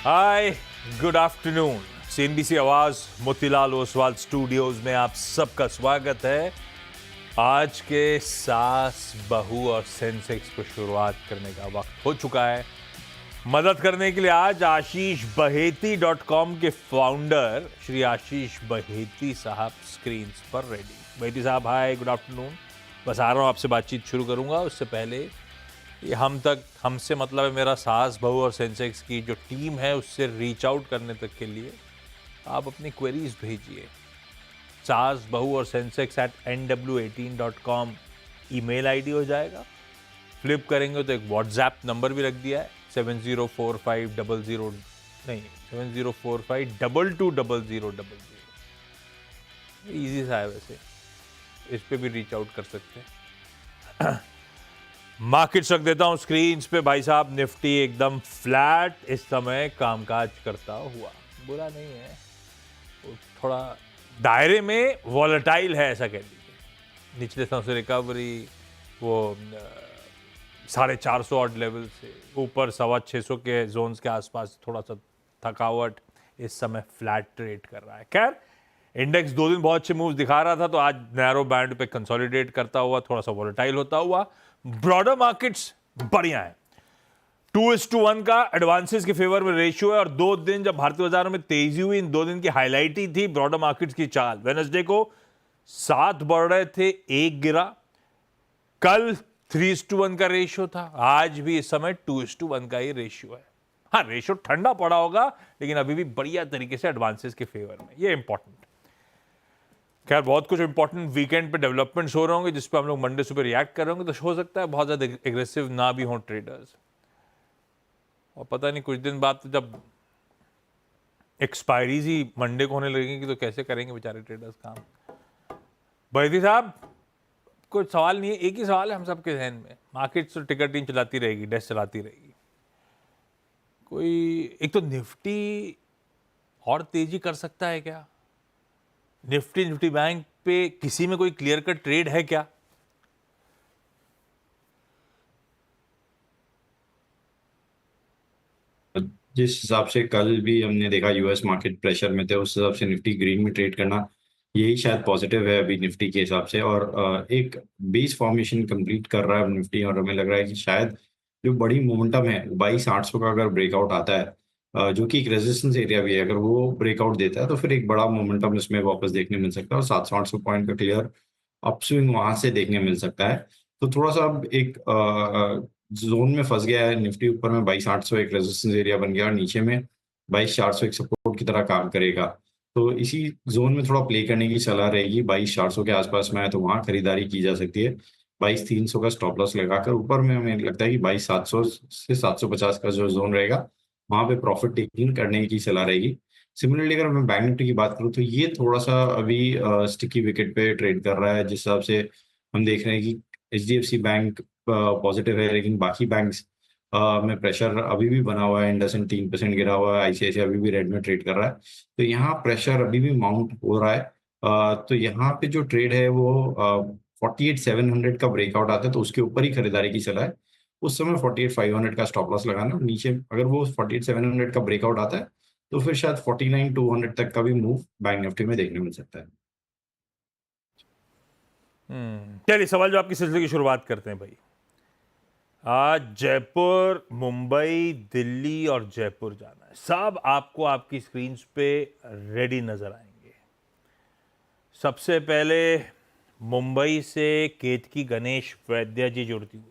हाय, good afternoon. CNBC आवाज Motilal Oswal studios में आप सबका स्वागत है। आज के सास बहू और सेंसेक्स को शुरुआत करने का वक्त हो चुका है। मदद करने के लिए आज आशीष बहेती.com के फाउंडर श्री आशीष बहेती साहब स्क्रीन पर रेडी। बहेती साहब हाय, गुड आफ्टरनून। बस आ रहा हूँ, आपसे बातचीत शुरू करूंगा उससे पहले ये हमसे मतलब है मेरा सास बहू और सेंसेक्स की जो टीम है उससे रीच आउट करने तक के लिए आप अपनी क्वेरीज भेजिए। सास बहू और सेंसेक्स @nw18.com ईमेल आईडी हो जाएगा। फ्लिप करेंगे तो एक व्हाट्सएप नंबर भी रख दिया है 7045220000। ईजी सा है, वैसे इस पे भी रीच आउट कर सकते हैं। मार्केट्स रख देता हूं स्क्रीन पे भाई साहब। निफ्टी एकदम फ्लैट इस समय कामकाज करता हुआ, बुरा नहीं है, वो थोड़ा दायरे में वॉलेटाइल है ऐसा कह लीजिए। निचले स्थान से रिकवरी, वो 450 ऑड लेवल से ऊपर 625 के जोन्स के आसपास थोड़ा सा थकावट, इस समय फ्लैट ट्रेड कर रहा है। खैर, इंडेक्स 2 दिन बहुत अच्छे मूव्स दिखा रहा था, तो आज नैरो बैंड पे कंसोलिडेट करता हुआ थोड़ा सा वॉलेटाइल होता हुआ। ब्रॉडर मार्केट्स बढ़िया है। 2:1 का एडवांसेस के फेवर में रेशियो है, और 2 दिन जब भारतीय बाजारों में तेजी हुई, इन 2 दिन की हाईलाइट ही थी ब्रॉडर मार्केट्स की चाल। वेडनेसडे को 7 बढ़ रहे थे, 1 गिरा। कल 3:1 का रेशियो था, आज भी इस समय 2:1 का ही रेशियो है। हाँ, रेशियो ठंडा पड़ा होगा, लेकिन अभी भी बढ़िया तरीके से एडवांसेस के फेवर में, ये इंपॉर्टेंट। खैर, बहुत कुछ इंपॉर्टेंट वीकेंड पे डेवलपमेंट्स हो रहे होंगे जिस पे हम लोग मंडे सुबह रिएक्ट कर रहे होंगे, तो हो सकता है बहुत ज्यादा एग्रेसिव ना भी हों ट्रेडर्स। और पता नहीं कुछ दिन बाद तो जब एक्सपायरीज ही मंडे को होने लगेंगी तो कैसे करेंगे बेचारे ट्रेडर्स काम। बहेती साहब, कोई सवाल नहीं है, एक ही सवाल है हम सबके जहन में। मार्केट तो टिकर टीम चलाती रहेगी, डेस्क चलाती रहेगी, कोई एक तो निफ्टी और तेजी कर सकता है क्या? निफ्टी बैंक पे किसी में कोई क्लियर कट ट्रेड है क्या? जिस हिसाब से कल भी हमने देखा यूएस मार्केट प्रेशर में थे, उस हिसाब से निफ्टी ग्रीन में ट्रेड करना यही शायद पॉजिटिव है अभी निफ्टी के हिसाब से। और एक बेस फॉर्मेशन कंप्लीट कर रहा है निफ्टी, और हमें लग रहा है कि शायद जो बड़ी मोमेंटम है 22,800 का अगर ब्रेकआउट आता है, जो कि एक रेजिस्टेंस एरिया भी है, अगर वो ब्रेकआउट देता है तो फिर एक बड़ा मोमेंटम इसमें वापस देखने मिल सकता है, और 700-800 पॉइंट का क्लियर अपस्विंग वहां से देखने मिल सकता है। तो थोड़ा सा अब एक जोन में फंस गया है निफ्टी। ऊपर में 22,800 एक रेजिस्टेंस एरिया बन गया, और नीचे में 22,400 एक सपोर्ट की तरह काम करेगा। तो इसी जोन में थोड़ा प्ले करने की सलाह रहेगी। 22,400 के आसपास में है तो वहां खरीदारी की जा सकती है। 22,300 का स्टॉप लॉस लगाकर ऊपर में हमें लगता है कि 22,700 से 750 का जो जोन रहेगा वहां पे प्रॉफिट टेकिंग करने की सलाह रहेगी। सिमिलरली अगर मैं बैंक निफ्टी की बात करूं तो ये थोड़ा सा अभी स्टिकी विकेट पे ट्रेड कर रहा है। जिस हिसाब से हम देख रहे हैं कि एचडीएफसी बैंक पॉजिटिव है, लेकिन बाकी बैंक्स में प्रेशर अभी भी बना हुआ है। इंडसइंड 3% गिरा हुआ है, आईसीआईसीआई अभी भी रेड में ट्रेड कर रहा है। तो यहाँ प्रेशर अभी भी माउंट हो रहा है। तो यहाँ पे जो ट्रेड है वो 48,700 का ब्रेकआउट आता है तो उसके ऊपर ही खरीदारी की सलाह है। उस समय 48,500 का स्टॉप लॉस लगाना, नीचे अगर वो 48,700 का ब्रेकआउट आता है तो फिर शायद 49,200 तक का भी मूव बैंक निफ्टी में देखने मिल सकता है। चलिए, सवाल जवाब की सिलसिले की शुरुआत करते हैं भाई। आज जयपुर, मुंबई, दिल्ली और जयपुर जाना है। सब आपको आपकी स्क्रीन पे रेडी नजर आएंगे। सबसे पहले मुंबई से केतकी गणेश वैद्य जी जुड़ती हुई।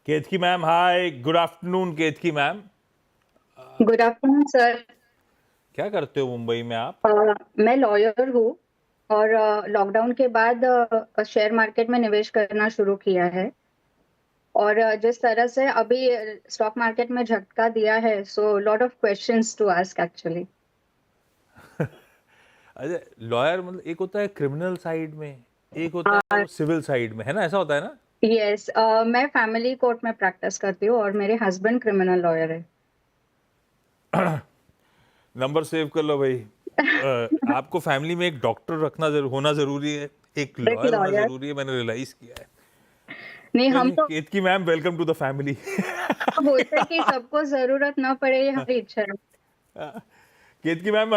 केतकी मैम हाय, गुड आफ्टरनून केतकी मैम। Good afternoon sir. क्या करते हो मुंबई में आप? मैं लॉयर हूँ और लॉकडाउन के बाद शेयर मार्केट में निवेश करना शुरू किया है। और जिस तरह से अभी स्टॉक मार्केट में झटका दिया है, so lot of questions to ask actually. अरे लॉयर मतलब एक होता है क्रिमिनल साइड में, एक होता है वो सिविल साइड में, है ना? ऐसा होता है ना? यस, मैं फैमिली कोर्ट में प्रैक्टिस करती हूँ और मेरे हस्बैंड क्रिमिनल लॉयर है। नंबर सेव कर लो भाई। आपको फैमिली में एक डॉक्टर होना जरूरी है, एक लॉयर होना जरूरी है, मैंने रियलाइज किया है। नहीं, हम तो Ketaki ma'am, welcome to the family. बोलते हैं कि सबको जरूरत ना पड़े, ये हमारी इच्छा है। केतकी मैम,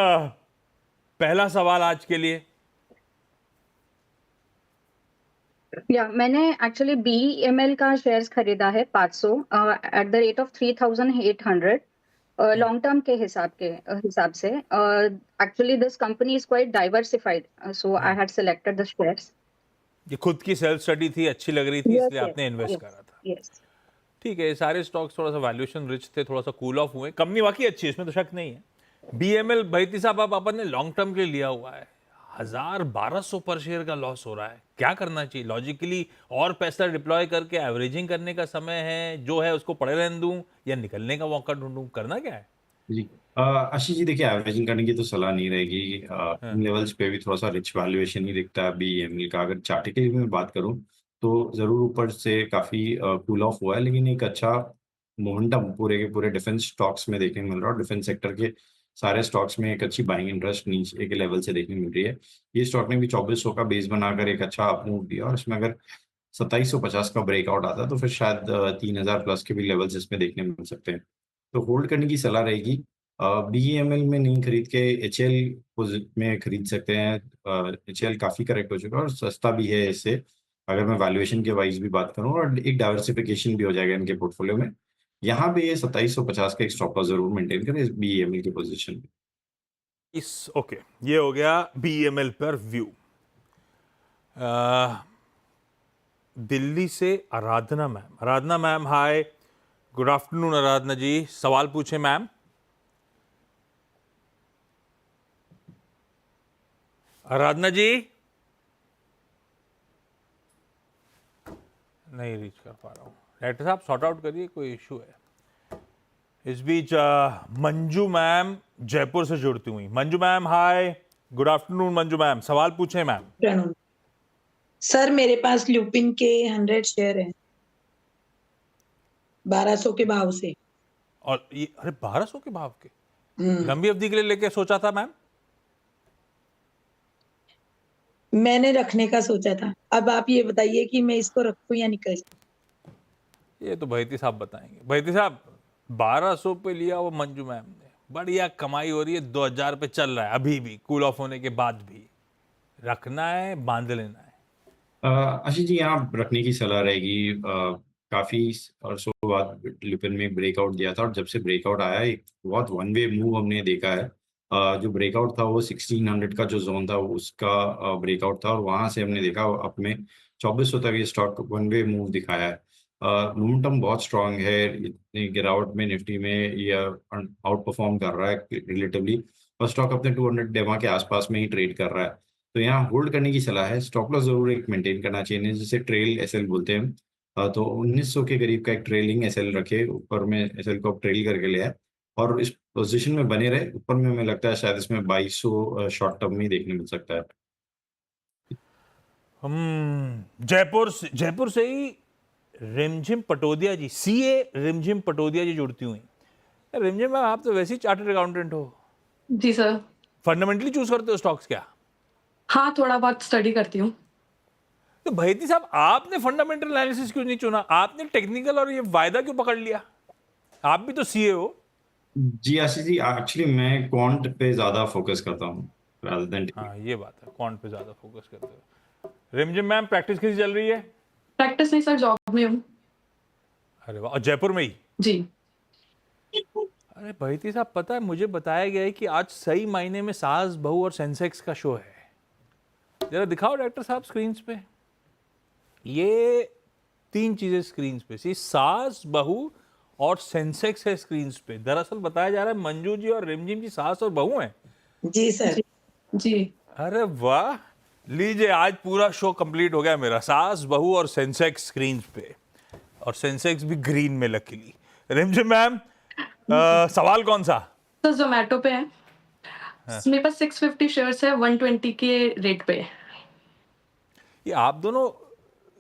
पहला सवाल आज के लिए। मैंने एक्चुअली BEML का शेयर्स खरीदा है 500 eight the rate of 3,800 long term के हिसाब से। Actually this company is quite diversified, so I had selected the shares. ये खुद की सेल्फ स्टडी थी, अच्छी लग रही थी, यस इसलिए यस आपने इन्वेस्ट यस करा था। यस। ठीक है, ये सारे स्टॉक्स थोड़ा सा वैल्यूएशन रिच थे, थोड़ा सा कूल ऑफ हुए। कंपनी वाकई अच्छी है, इसमें तो शक नहीं है। BML भाईती साहब, आप अपन ने लॉन्ग टर्म के लिए लिया हुआ है, 1,1200 पर शेयर का लॉस हो रहा है, क्या करना चाहिए लॉजिकली? और पैसा डिप्लॉय करके एवरेजिंग करने का समय है, जो है उसको पड़े रहने दूं या निकलने का मौका ढूंढूं, करना क्या है? जी आशीष जी, देखिए एवरेजिंग करने की तो सलाह नहीं रहेगी। इन लेवल्स पे भी थोड़ा सा रिच वैल्यूएशन ही दिखता है BML का। अगर चार्टिकली में बात करूं तो जरूर ऊपर से काफी कूल ऑफ हुआ है, लेकिन एक अच्छा मोमेंटम पूरे के पूरे डिफेंस स्टॉक्स में देखने को मिल रहा है। और डिफेंस सेक्टर के सारे स्टॉक्स में एक अच्छी बाइंग इंटरेस्ट नीचे के लेवल से देखने मिल रही है। ये स्टॉक ने भी 2400 का बेस बनाकर एक अच्छा अप मूव दिया, और इसमें अगर 2750 का ब्रेकआउट आता है तो फिर शायद 3000 प्लस के भी लेवल्स इसमें देखने मिल सकते हैं। तो होल्ड करने की सलाह रहेगी। BEML में नहीं खरीद के HL में खरीद सकते हैं। HL काफी करेक्ट हो चुका है और सस्ता भी है इससे, अगर मैं वैल्यूएशन के वाइज भी बात करूं, और एक डाइवर्सिफिकेशन भी हो जाएगा इनके पोर्टफोलियो में। यहाँ पे ये 2750 का एक स्टॉप लॉस जरूर मेंटेन करें इस BEML की पोजीशन में। ओके, ये हो गया BML पर व्यू। दिल्ली से आराधना मैम। आराधना मैम, हाय, गुड आफ्टरनून आराधना जी, सवाल पूछे मैम। आराधना जी नहीं रीच कर पा रहा हूँ, डायरेक्टर साहब सॉर्ट आउट करिए, कोई इशू है। इस बीच मंजू मैम जयपुर से जुड़ती हुई। मंजू मैम, हाय, गुड आफ्टरनून मंजू मैम, सवाल पूछे मैम। सर, मेरे पास ल्यूपिन के 100 शेयर हैं 1200 के भाव से। और ये, अरे 1200 के भाव के, लंबी अवधि के लिए लेके सोचा था मैम? मैंने रखने का सोचा था। अब आप ये बताइए कि मैं इसको रखूं या निकल जाऊं? ये तो भाईती साहब बताएंगे। भाईती साहब, 1200 पे लिया वो मंजू मैम ने, बढ़िया कमाई हो रही है, 2000 पे चल रहा है अभी भी, कूल ऑफ होने के बाद भी। रखना है, बांध लेना है? आशीष जी, यहाँ रखने की सलाह रहेगी। काफी अर्सों बाद लिपिन में ब्रेकआउट दिया था, और जब से ब्रेकआउट आया एक बहुत वन वे मूव हमने देखा है। जो ब्रेकआउट था वो 1600 का जो जोन था उसका ब्रेकआउट था, और वहां से हमने देखा अब में 2400 तक ये स्टॉक वन वे मूव दिखाया है। मोमेंटम बहुत स्ट्रांग है। इतनी गिरावट में निफ्टी में ये आउट परफॉर्म कर रहा है रिलेटिवली, और स्टॉक अपने 200 डेमा के आसपास में ही ट्रेड कर रहा है। तो यहाँ होल्ड करने की सलाह है। स्टॉप लॉस जरूर एक मेंटेन करना चाहिए, जिसे ट्रेल SL बोलते हैं हम। तो 1900 के करीब का एक ट्रेलिंग SL रखे, ऊपर में SL को ट्रेल करके ले आए, और इस पोजीशन में बने रहे। ऊपर में हमें लगता है शायद इसमें 2200 शॉर्ट टर्म में ही देखने मिल सकता है। जयपुर से ही रिमझिम पटोदिया जी, CA रिमझिम पटोदिया जी जुड़ती हुई। रिमझिम मैम, आप तो वैसे ही चार्टर्ड अकाउंटेंट हो, जी सर। फंडामेंटली चूज करते हो स्टॉक्स क्या? हाँ, थोड़ा बहुत स्टडी करती हूँ। तो भाईती साहब, आपने फंडामेंटल एनालिसिस क्यों नहीं चुना? आपने टेक्निकल और ये वायदा क्यों पकड़ लिया? आप भी तो CA हो। जी आशीष जी, एक्चुअली मैं क्वांट पे ज्यादा फोकस करता हूँ rather than हाँ, ये बात है, क्वांट पे ज्यादा फोकस करते हो। रिमझिम मैम, प्रैक्टिस कैसी चल रही है? प्रैक्टिस नहीं सर, जॉब में हूँ। अरे वाह, और जयपुर में ही? जी। अरे भाईती साहब, पता है, मुझे बताया गया है कि आज सही मायने में सास बहू और सेंसेक्स का शो है। जरा दिखाओ डायरेक्टर साहब स्क्रीन पे। ये 3 चीजें स्क्रीन पे, सास बहू और सेंसेक्स है स्क्रीन पे। दरअसल बताया जा रहा है मंजू जी और रिमझिम जी सास और बहू हैं। जी सर। जी। अरे वाह, लीजिए, आज पूरा शो कंप्लीट हो गया मेरा। सास बहू और सेंसेक्स स्क्रीन पे, और सेंसेक्स भी ग्रीन में लकीली। रिमझिम मैम, सवाल कौन सा? सर, जोमेटो पे है। मेरे पास 650 शेयर्स है 120 के रेट पे। ये आप दोनों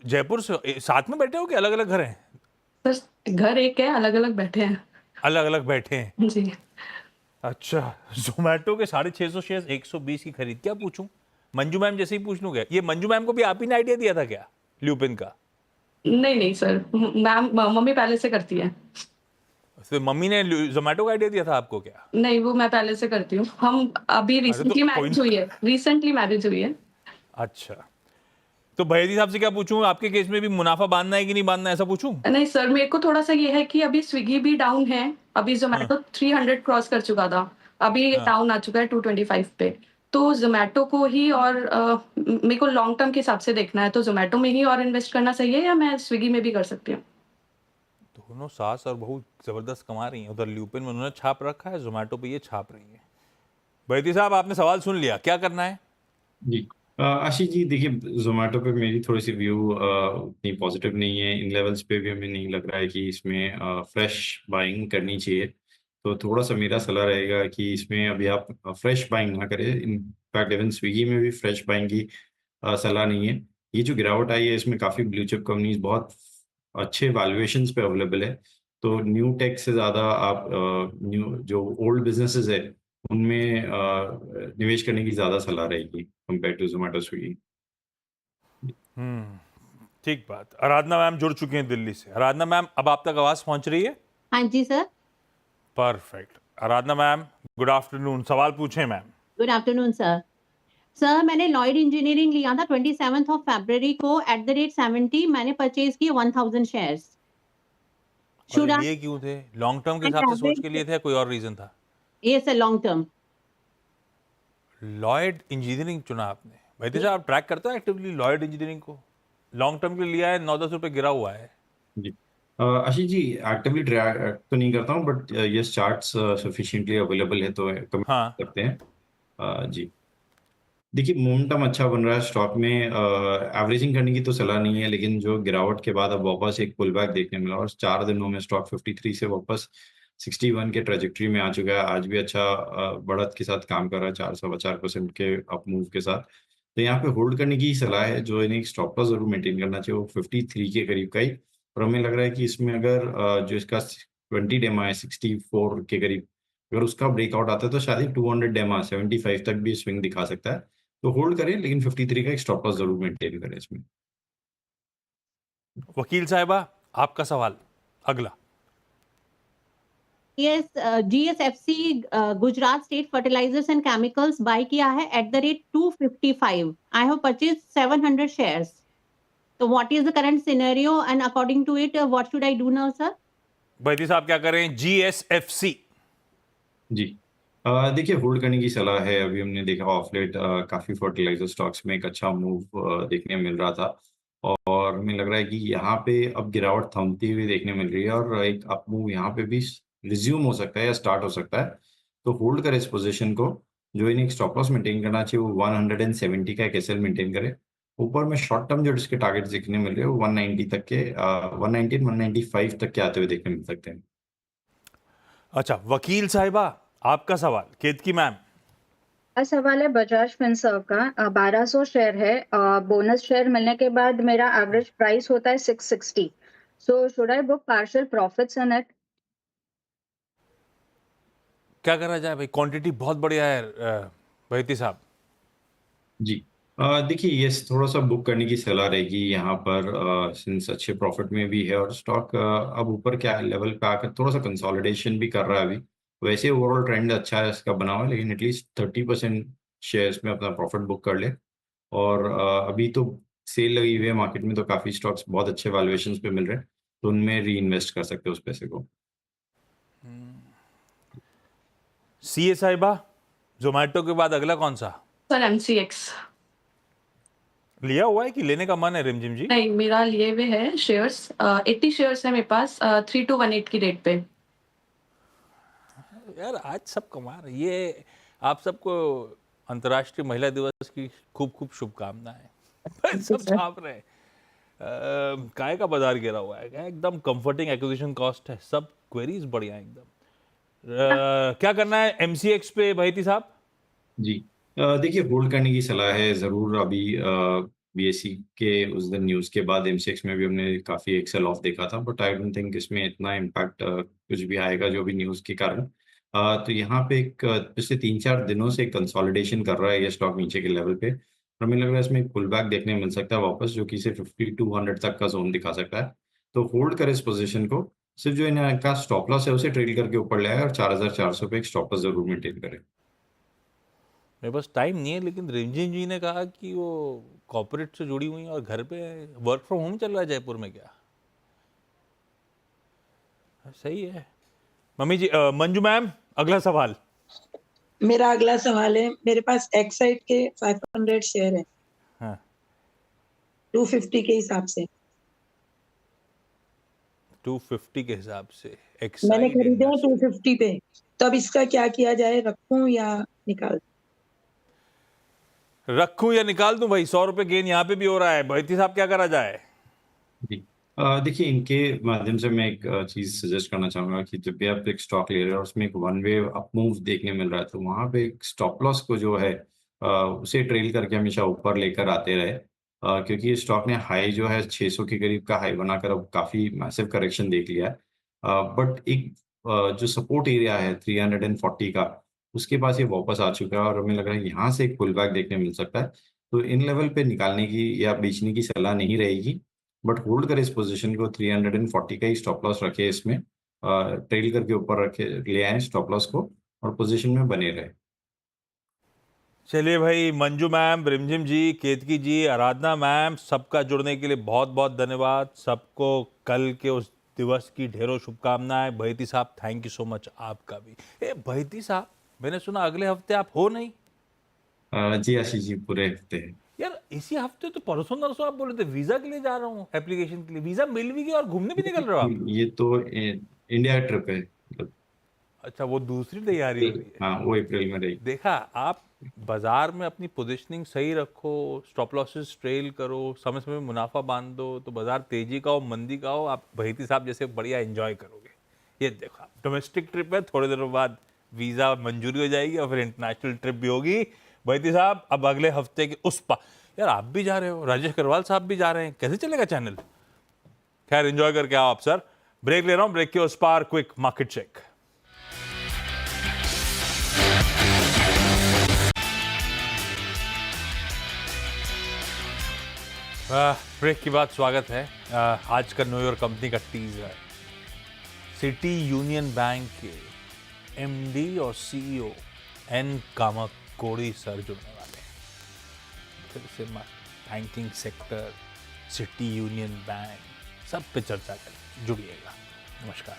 जयपुर से साथ में बैठे हो कि अलग अलग घर हैं? सर, घर एक है, अलग अलग बैठे हैं। अलग अलग बैठे हैं, जी। अच्छा। जोमेटो के 650 शेयर्स 120 की खरीद, क्या पूछूं? मंजू मैम जैसे ही पूछ लूं क्या? ये मंजू मैम को भी आप ही ने आइडिया दिया था क्या ल्यूपिन का? नहीं सर, मैम मम्मी पहले से करती है। फिर मम्मी ने जोमेटो का आइडिया दिया था आपको क्या? नहीं, वो मैं पहले से करती हूँ। हम अभी अरे तो रिसेंटली मैरिज हुई है। अच्छा, तो भैया साहब से क्या पूछूं, आपके केस में भी मुनाफा बांधना है कि नहीं बांधना है, ऐसा पूछूं? नहीं सर, मेरे को थोड़ा सा ये है कि अभी स्विगी भी डाउन है। अभी हाँ, जोमेटो 300 क्रॉस कर चुका था, अभी हाँ। डाउन आ चुका है 225 पे। तो जोमेटो को ही और मेरे को लॉन्ग टर्म के हिसाब से देखना है, तो जोमेटो में ही और इन्वेस्ट करना सही है या मैं स्विगी में भी कर सकती हूँ? दोनों सास और बहू जबरदस्त कमा रही हैं। उधर ल्यूपिन में उन्होंने छाप रखा है, जोमेटो पे ये छाप रही है। बैती साहब, आपने सवाल सुन लिया, क्या करना है? जी आशीष जी, देखिए जोमेटो पे मेरी थोड़ी सी व्यू उतनी पॉजिटिव नहीं है। इन लेवल्स पे भी हमें नहीं लग रहा है कि इसमें फ्रेश बाइंग करनी चाहिए। तो थोड़ा सा मेरा सलाह रहेगा कि इसमें अभी आप फ्रेश बाइंग ना करें। इनफैक्ट इवन स्विगी में भी फ्रेश बाइंग की सलाह नहीं है। ये जो गिरावट आई है इसमें काफ़ी ब्लू चिप कंपनीज बहुत अच्छे वैल्यूएशंस पे अवेलेबल है। तो न्यू टेक से ज़्यादा आप न्यू जो ओल्ड बिजनेसेस है उनमें निवेश करने की ज़्यादा सलाह रहेगी कंपेयर टू जोमेटो स्विगी। ठीक बात। आराधना मैम जुड़ चुकी हैं दिल्ली से। आराधना मैम, अब आप तक आवाज पहुंच रही है? हाँ जी सर। परफेक्ट। आराधना मैम, गुड आफ्टरनून। सवाल पूछें ma'am. Good afternoon sir. Sir, मैंने लॉयड इंजीनियरिंग लिया था 27 ऑफ फरवरी को एट द रेट 70। मैंने परचेज किए 1000 शेयर्स। और शुड ये आई लिए क्यों थे? लॉन्ग टर्म के एन हिसाब से सोच के एवरेज? लिए थे या कोई और रीजन था? ये sir long term. Lloyd engineering चुना आपने? वैसे साहब, आप ट्रैक करते हो एक्टिवली लॉयड इंजीनियरिंग को? लॉन्ग टर्म के लिए लिया है, 9-10 रुपए गिरा हुआ है। जी आशीष जी, एक्टिवली ट्रैक तो नहीं करता हूँ but yes charts sufficiently available है तो कमेंट हाँ। करते हैं। जी देखिए, मोमेंटम अच्छा बन रहा है स्टॉक में। एवरेजिंग करने की तो सलाह नहीं है, लेकिन जो गिरावट के बाद अब वापस एक पुल बैक देखने मिला और 4 दिनों में स्टॉक 53 से वापस 61 के ट्रेजेक्टरी में आ चुका है। आज भी अच्छा बढ़त के साथ काम कर रहा है, 4.25% के अप मूव के साथ। तो यहाँ पे होल्ड करने की सलाह है। जो इन्हें स्टॉप लॉस जरूर मेंटेन करना चाहिए वो 53 के करीब का ही। और हमें लग रहा है कि इसमें अगर जो इसका 20 डेमा है 64 के करीब, अगर उसका ब्रेकआउट आता है तो शायद 200 डेमा 75 तक भी स्विंग दिखा सकता है। तो होल्ड करें, लेकिन 53 का एक स्टॉप लॉस जरूर मेंटेन करें इसमें। वकील साहिबा, आपका सवाल अगला। Yes, GSFC Gujarat state fertilizers and chemicals buy किया है at the rate 255। I have purchase 700 shares. तो what is the current scenario and according to it what should I do now sir? Baiti साहब क्या करें? GSFC। जी देखिए, होल्ड करने की सलाह है। अभी हमने देखा ऑफ लेट काफी फर्टिलाइजर स्टॉक्स में एक अच्छा मूव देखने मिल रहा था और हमें लग रहा है कि यहाँ पे अब गिरावट थमती हुई देखने मिल रही है और एक अप मूव यहाँ पे भी रिज्यूम हो सकता है या स्टार्ट हो सकता है। तो होल्ड करें इस पोजीशन को। जो इन्हें एक स्टॉप लॉस मेंटेन करना चाहिए वो 170 का एक एसएल मेंटेन करे। ऊपर में शॉर्ट टर्म जो इसके टारगेट देखने मिल रहे हैं वो 190 तक के 190 195 तक के आते हुए देखने मिल सकते हैं। अच्छा, वकील साहिबा, आपका सवाल केतकी मैम। मेरा सवाल है बजाज फिनसर्व का। 1200 शेयर है। बोनस शेयर मिलने के बाद मेरा एवरेज प्राइस होता है 660। So should I book partial profits in it? क्या करा जाए भाई? क्वांटिटी बहुत बढ़िया है बैती साहब। जी देखिए, ये थोड़ा सा बुक करने की सलाह रहेगी यहाँ पर सिंस अच्छे प्रॉफिट में भी है और स्टॉक अब ऊपर क्या लेवल पे आकर थोड़ा सा कंसोलिडेशन भी कर रहा है अभी। वैसे ओवरऑल ट्रेंड अच्छा है इसका बना हुआ है, लेकिन एटलीस्ट 30% शेयर्स में अपना प्रॉफिट बुक कर ले। और अभी तो सेल लगी हुई है मार्केट में तो काफ़ी स्टॉक्स बहुत अच्छे वैल्यूएशंस पे मिल रहे हैं, तो उनमें री इन्वेस्ट कर सकते हो उस पैसे को। सीए साहिबा, जोमेटो के बाद अगला कौन सा? Sir MCX। लिया हुआ है कि लेने का मन है रिमझिम जी? नहीं, मेरा लिए हुए है शेयर्स। 80 शेयर्स है मेरे पास 3218 की रेट पे। यार आज सब कमा रहे। ये आप सबको अंतर्राष्ट्रीय महिला दिवस की खूब खूब शुभकामनाएं। सब छाप रहे हैं। काय का बाजार गिरा हुआ है, एकदम कंफर्टिंग एक्विजिशन कॉस्ट है, सब क्वेरीज बढ़िया हैं एकदम। क्या करना है MCX पे भाईती साहब? जी देखिए, होल्ड करने की सलाह है ज़रूर। अभी BSE के उस दिन न्यूज़ के बाद MCX में भी हमने काफ़ी एक सेल ऑफ देखा था, बट आई डोंट थिंक इसमें इतना इम्पैक्ट कुछ भी आएगा जो भी न्यूज़ के कारण। तो यहाँ पे एक पिछले 3-4 दिनों से कंसोलिडेशन कर रहा है ये स्टॉक नीचे के लेवल पे। और हमें लग रहा है इसमें एक पुल बैक देखने मिल सकता है वापस, जो कि इसे 5200 तक का जोन दिखा सकता है। तो होल्ड करें इस पोजीशन को, सिर्फ जो इनका स्टॉप लॉस है उसे ट्रेल करके ऊपर ले आए और 4400 पे एक स्टॉप लॉस जरूर मेंटेन करें। मेरे पास टाइम नहीं है, लेकिन रिमझिम जी ने कहा कि वो कॉर्पोरेट से जुड़ी हुई हैं और घर पे वर्क फ्रॉम होम चल रहा है जयपुर में, क्या सही है? मम्मी जी, मंजू मैम, अगला सवाल। मेरा अगला सवाल है, मेरे पास एक्साइड के 500 शेयर है हाँ, 250 के हिसाब से। 250 के हिसाब से मैंने एक्साइड खरीदे हैं इंडस्ट्री। 250 पे, तो अब इसका क्या किया जाए, रखूं या निकाल दूं? रखूं या निकाल दूं भाई? 100 रुपए गेन यहाँ पे भी हो रहा है। भाईती साहब, क्या करा जाए? जी, देखिए इनके माध्यम से मैं एक चीज सजेस्ट करना चाहूंगा कि जब भी आप एक स्टॉक ले रहे हो और उसमें एक वन वे अप मूव देखने मिल रहा है, तो वहां पे एक स्टॉप लॉस को जो है उसे ट्रेल करके हमेशा ऊपर लेकर आते रहे, क्योंकि ये स्टॉक ने हाई जो है 600 के करीब का हाई बनाकर अब काफी मैसिव करेक्शन देख लिया है। बट एक जो सपोर्ट एरिया है 340 का, उसके पास ये वापस आ चुका है और हमें लग रहा है यहाँ से एक पुल बैक देखने मिल सकता है। तो इन लेवल पे निकालने की या बेचने की सलाह नहीं रहेगी, बट होल्ड करें इस पोजीशन को, 340 का ही स्टॉप लॉस रखे इसमें, ट्रेल करके ऊपर रखे ले आए स्टॉप लॉस को और पोजीशन में बने रहे। चलिए भाई, मंजू मैम, रिमझिम जी, केतकी जी, आराधना मैम, सबका जुड़ने के लिए बहुत बहुत धन्यवाद। सबको कल के उस दिवस की ढेरों शुभकामनाएं। बहती साहब, थैंक यू सो मच, आपका भी। ए बहती साहब, मैंने सुना अगले हफ्ते आप हो नहीं? जी आशीष जी, पूरे हफ्ते है। यार इसी हफ्ते तो परसों नरसों आप बोल रहे थे वीजा के लिए जा रहा हूँ, एप्लीकेशन के लिए। वीजा मिल भी गया और घूमने भी निकल रहे हो आप? ये तो इंडिया ट्रिप है, मतलब अच्छा, वो दूसरी तैयारी हो रही है। हाँ वो अप्रैल में रहेगी। देखा, आप बाजार में अपनी पोजीशनिंग सही रखो, स्टॉप लॉसेस ट्रेल करो, समय समय में मुनाफा बांध दो, तो बाजार तेजी का हो मंदी का हो, आप बहती साहब जैसे बढ़िया एंजॉय करोगे। ये देखो, आप डोमेस्टिक ट्रिप है, थोड़े दिनों बाद वीजा मंजूरी हो जाएगी और फिर इंटरनेशनल ट्रिप भी होगी। बहती साहब, अब अगले हफ्ते के उस पार, यार आप भी जा रहे हो, राजेश अग्रवाल साहब भी जा रहे हैं, कैसे चलेगा चैनल? खैर, एंजॉय करके आओ आप सर। ब्रेक ले रहा हूं, ब्रेक के उस पार क्विक मार्केट चेक। ब्रेक के बाद स्वागत है। आज का न्यू ईयर कंपनी का टीजर, सिटी यूनियन बैंक के एमडी और सीईओ एन कामाकोड़ी सर जुड़ने वाले हैं। फिर से banking sector, city union bank, सब पे चर्चा करें। जुड़िएगा। नमस्कार।